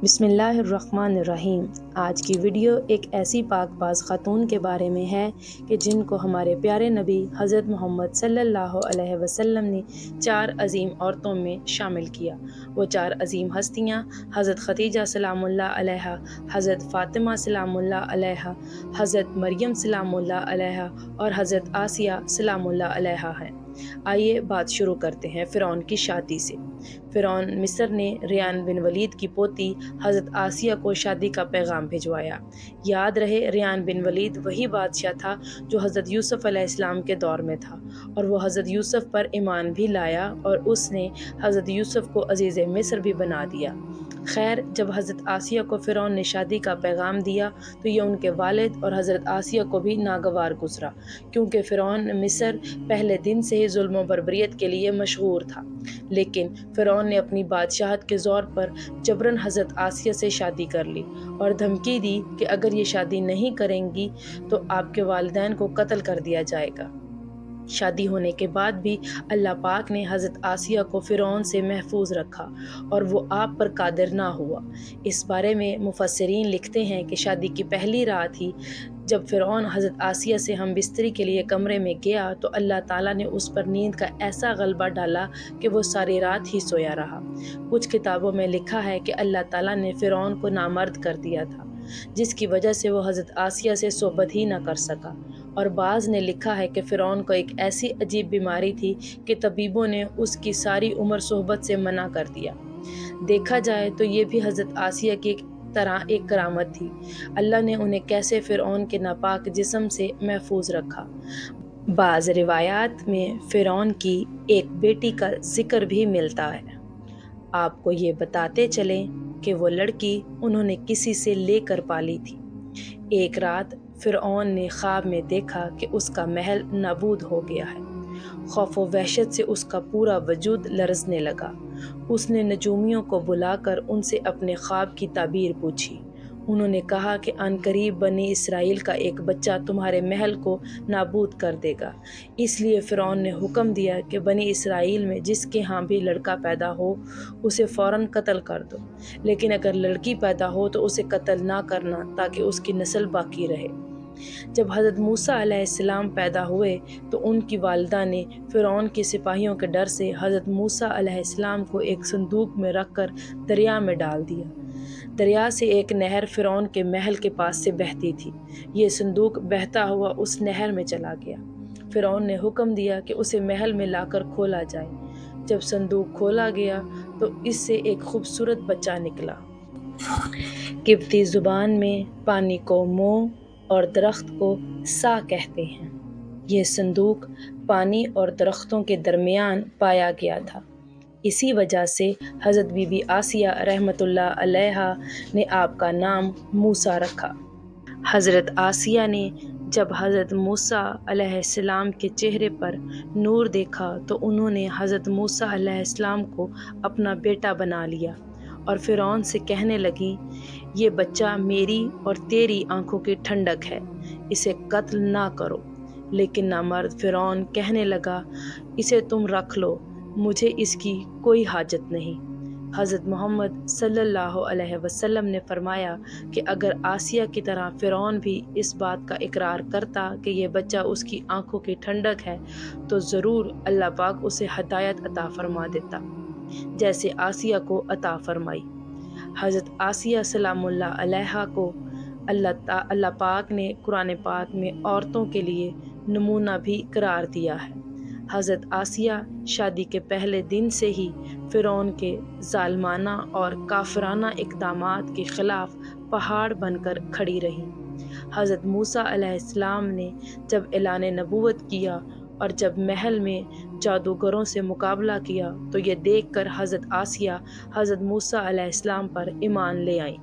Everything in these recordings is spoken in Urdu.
بسم اللہ الرحمن الرحیم۔ آج کی ویڈیو ایک ایسی پاک باز خاتون کے بارے میں ہے کہ جن کو ہمارے پیارے نبی حضرت محمد صلی اللہ علیہ وسلم نے 4 عظیم عورتوں میں شامل کیا۔ وہ 4 عظیم ہستیاں حضرت خدیجہ سلام اللہ علیہا، حضرت فاطمہ سلام اللہ علیہا، حضرت مریم سلام اللہ علیہا اور حضرت آسیہ سلام اللہ علیہا ہیں۔ آئیے بات شروع کرتے ہیں فرعون کی شادی سے۔ فرعون مصر نے ریان بن ولید کی پوتی حضرت آسیہ کو شادی کا پیغام بھجوایا۔ یاد رہے ریان بن ولید وہی بادشاہ تھا جو حضرت یوسف علیہ السلام کے دور میں تھا، اور وہ حضرت یوسف پر ایمان بھی لایا اور اس نے حضرت یوسف کو عزیز مصر بھی بنا دیا۔ خیر، جب حضرت آسیہ کو فرعون نے شادی کا پیغام دیا تو یہ ان کے والد اور حضرت آسیہ کو بھی ناگوار گزرا، کیونکہ فرعون مصر پہلے دن سے ہی ظلم و بربریت کے لیے مشہور تھا۔ لیکن فرعون نے اپنی بادشاہت کے زور پر جبراً حضرت آسیہ سے شادی کر لی اور دھمکی دی کہ اگر یہ شادی نہیں کریں گی تو آپ کے والدین کو قتل کر دیا جائے گا۔ شادی ہونے کے بعد بھی اللہ پاک نے حضرت آسیہ کو فرعون سے محفوظ رکھا اور وہ آپ پر قادر نہ ہوا۔ اس بارے میں مفسرین لکھتے ہیں کہ شادی کی پہلی رات ہی جب فرعون حضرت آسیہ سے ہم بستری کے لیے کمرے میں گیا تو اللہ تعالیٰ نے اس پر نیند کا ایسا غلبہ ڈالا کہ وہ ساری رات ہی سویا رہا۔ کچھ کتابوں میں لکھا ہے کہ اللہ تعالیٰ نے فرعون کو نامرد کر دیا تھا، جس کی وجہ سے وہ حضرت آسیہ سے صحبت ہی نہ کر سکا، اور بعض نے لکھا ہے کہ فرعون کو ایک ایسی عجیب بیماری تھی کہ طبیبوں نے اس کی ساری عمر صحبت سے منع کر دیا۔ دیکھا جائے تو یہ بھی حضرت آسیہ کی طرح ایک کرامت تھی۔ اللہ نے انہیں کیسے فرعون کے ناپاک جسم سے محفوظ رکھا۔ بعض روایات میں فرعون کی ایک بیٹی کا ذکر بھی ملتا ہے۔ آپ کو یہ بتاتے چلیں کہ وہ لڑکی انہوں نے کسی سے لے کر پالی تھی۔ ایک رات فرعون نے خواب میں دیکھا کہ اس کا محل نابود ہو گیا ہے۔ خوف و وحشت سے اس کا پورا وجود لرزنے لگا۔ اس نے نجومیوں کو بلا کر ان سے اپنے خواب کی تعبیر پوچھی۔ انہوں نے کہا کہ عنقریب بنی اسرائیل کا ایک بچہ تمہارے محل کو نابود کر دے گا۔ اس لیے فرعون نے حکم دیا کہ بنی اسرائیل میں جس کے ہاں بھی لڑکا پیدا ہو اسے فوراً قتل کر دو، لیکن اگر لڑکی پیدا ہو تو اسے قتل نہ کرنا تاکہ اس کی نسل باقی رہے۔ جب حضرت موسیٰ علیہ السلام پیدا ہوئے تو ان کی والدہ نے فرعون کے سپاہیوں کے ڈر سے حضرت موسیٰ علیہ السلام کو ایک صندوق میں رکھ کر دریا میں ڈال دیا۔ دریا سے ایک نہر فرعون کے محل کے پاس سے بہتی تھی۔ یہ صندوق بہتا ہوا اس نہر میں چلا گیا۔ فرعون نے حکم دیا کہ اسے محل میں لا کر کھولا جائے۔ جب صندوق کھولا گیا تو اس سے ایک خوبصورت بچہ نکلا۔ قبطی زبان میں پانی کو مو اور درخت کو سا کہتے ہیں۔ یہ صندوق پانی اور درختوں کے درمیان پایا گیا تھا۔ اسی وجہ سے حضرت بی بی آسیہ رحمۃ اللہ علیہا نے آپ کا نام موسیٰ رکھا۔ حضرت آسیہ نے جب حضرت موسیٰ علیہ السلام کے چہرے پر نور دیکھا تو انہوں نے حضرت موسیٰ علیہ السلام کو اپنا بیٹا بنا لیا اور فرعون سے کہنے لگیں، یہ بچہ میری اور تیری آنکھوں کی ٹھنڈک ہے، اسے قتل نہ کرو۔ لیکن نامرد فرعون کہنے لگا، اسے تم رکھ لو، مجھے اس کی کوئی حاجت نہیں۔ حضرت محمد صلی اللہ علیہ وسلم نے فرمایا کہ اگر آسیہ کی طرح فرعون بھی اس بات کا اقرار کرتا کہ یہ بچہ اس کی آنکھوں کی ٹھنڈک ہے تو ضرور اللہ پاک اسے ہدایت عطا فرما دیتا، جیسے آسیہ کو عطا فرمائی۔ حضرت آسیہ سلام اللہ علیہا کو اللہ پاک نے قرآن پاک میں عورتوں کے لیے نمونہ بھی قرار دیا ہے۔ حضرت آسیہ شادی کے پہلے دن سے ہی فرعون کے ظالمانہ اور کافرانہ اقدامات کے خلاف پہاڑ بن کر کھڑی رہیں۔ حضرت موسیٰ علیہ السلام نے جب اعلان نبوت کیا اور جب محل میں جادوگروں سے مقابلہ کیا تو یہ دیکھ کر حضرت آسیہ حضرت موسیٰ علیہ السلام پر ایمان لے آئیں۔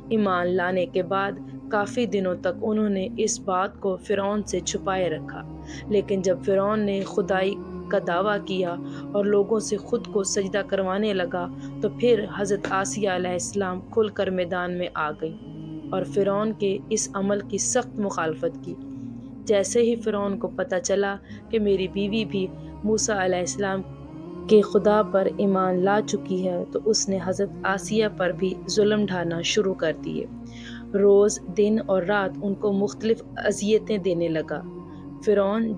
ایمان لانے کے بعد کافی دنوں تک انہوں نے اس بات کو فرعون سے چھپائے رکھا، لیکن جب فرعون نے خدائی کا دعویٰ کیا اور لوگوں سے خود کو سجدہ کروانے لگا تو پھر حضرت آسیہ علیہ السلام کھل کر میدان میں آ گئی اور فرعون کے اس عمل کی سخت مخالفت کی۔ جیسے ہی فرعون کو پتہ چلا کہ میری بیوی بھی موسیٰ علیہ السلام کہ خدا پر ایمان لا چکی ہے تو اس نے حضرت آسیہ پر بھی ظلم ڈھانا شروع کر دیے۔ روز دن اور رات ان کو مختلف اذیتیں دینے لگا۔ فرعون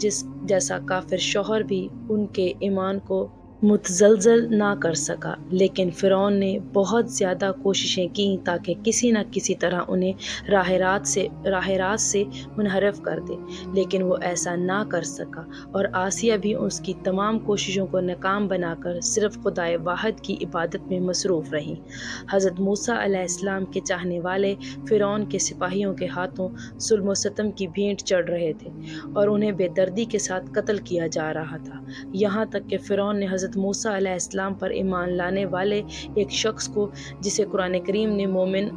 جیسا کافر شوہر بھی ان کے ایمان کو متزلزل نہ کر سکا، لیکن فرعون نے بہت زیادہ کوششیں کیں تاکہ کسی نہ کسی طرح انہیں راہ راست سے منحرف کر دے، لیکن وہ ایسا نہ کر سکا، اور آسیہ بھی اس کی تمام کوششوں کو ناکام بنا کر صرف خدائے واحد کی عبادت میں مصروف رہیں۔ حضرت موسیٰ علیہ السلام کے چاہنے والے فرعون کے سپاہیوں کے ہاتھوں ظلم و ستم کی بھینٹ چڑھ رہے تھے اور انہیں بے دردی کے ساتھ قتل کیا جا رہا تھا، یہاں تک کہ فرعون نے حضرت موسیٰ علیہ السلام پر ایمان لانے والے ایک شخص کو، جسے قرآن کریم نے مومن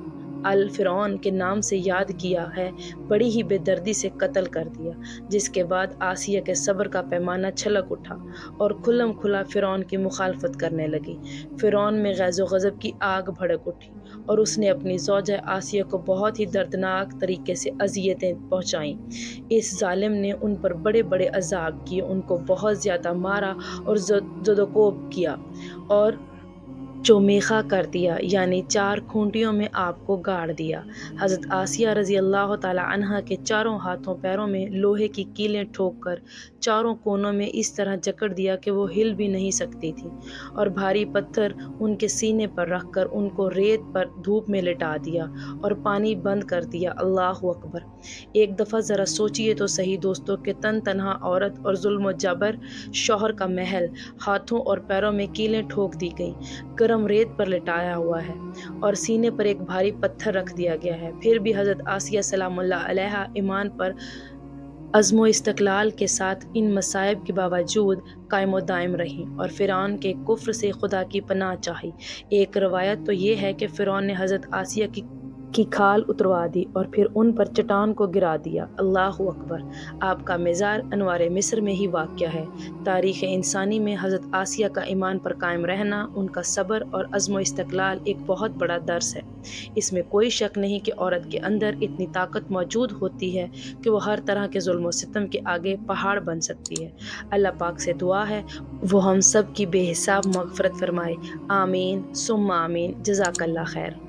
الفرعون کے نام سے یاد کیا ہے، بڑی ہی بے دردی سے قتل کر دیا، جس کے بعد آسیہ کے صبر کا پیمانہ چھلک اٹھا اور کھلم کھلا فرعون کی مخالفت کرنے لگی۔ فرعون میں غیظ و غضب کی آگ بھڑک اٹھی اور اس نے اپنی زوجہ آسیہ کو بہت ہی دردناک طریقے سے اذیتیں پہنچائیں۔ اس ظالم نے ان پر بڑے بڑے عذاب کیے، ان کو بہت زیادہ مارا اور زد و کوب کیا اور چومیخا کر دیا، یعنی 4 کھونٹیوں میں آپ کو گاڑ دیا۔ حضرت آسیہ رضی اللہ تعالی عنہا کے چاروں ہاتھوں پیروں میں لوہے کی کیلیں ٹھوک کر چاروں کونوں میں اس طرح جکڑ دیا کہ وہ ہل بھی نہیں سکتی تھی، اور بھاری پتھر ان کے سینے پر رکھ کر ان کو ریت پر دھوپ میں لٹا دیا اور پانی بند کر دیا۔ اللہ اکبر! ایک دفعہ ذرا سوچئے تو صحیح دوستو کہ تن تنہا عورت اور ظلم و جبر، شوہر کا محل، ہاتھوں اور پیروں میں کیلیں ٹھوک دی گئیں، گرم ریت پر لٹایا ہوا ہے اور سینے پر ایک بھاری پتھر رکھ دیا گیا ہے، پھر بھی حضرت آسیہ سلام اللہ علیہا ایمان پر عزم و استقلال کے ساتھ ان مصائب کے باوجود قائم و دائم رہیں اور فرعون کے کفر سے خدا کی پناہ چاہی۔ ایک روایت تو یہ ہے کہ فرعون نے حضرت آسیہ کی کھال اتروا دی اور پھر ان پر چٹان کو گرا دیا۔ اللہ اکبر! آپ کا مزار انوار مصر میں ہی واقع ہے۔ تاریخ انسانی میں حضرت آسیہ کا ایمان پر قائم رہنا، ان کا صبر اور عزم و استقلال ایک بہت بڑا درس ہے۔ اس میں کوئی شک نہیں کہ عورت کے اندر اتنی طاقت موجود ہوتی ہے کہ وہ ہر طرح کے ظلم و ستم کے آگے پہاڑ بن سکتی ہے۔ اللہ پاک سے دعا ہے وہ ہم سب کی بے حساب مغفرت فرمائے۔ آمین ثم آمین۔ جزاک اللہ خیر۔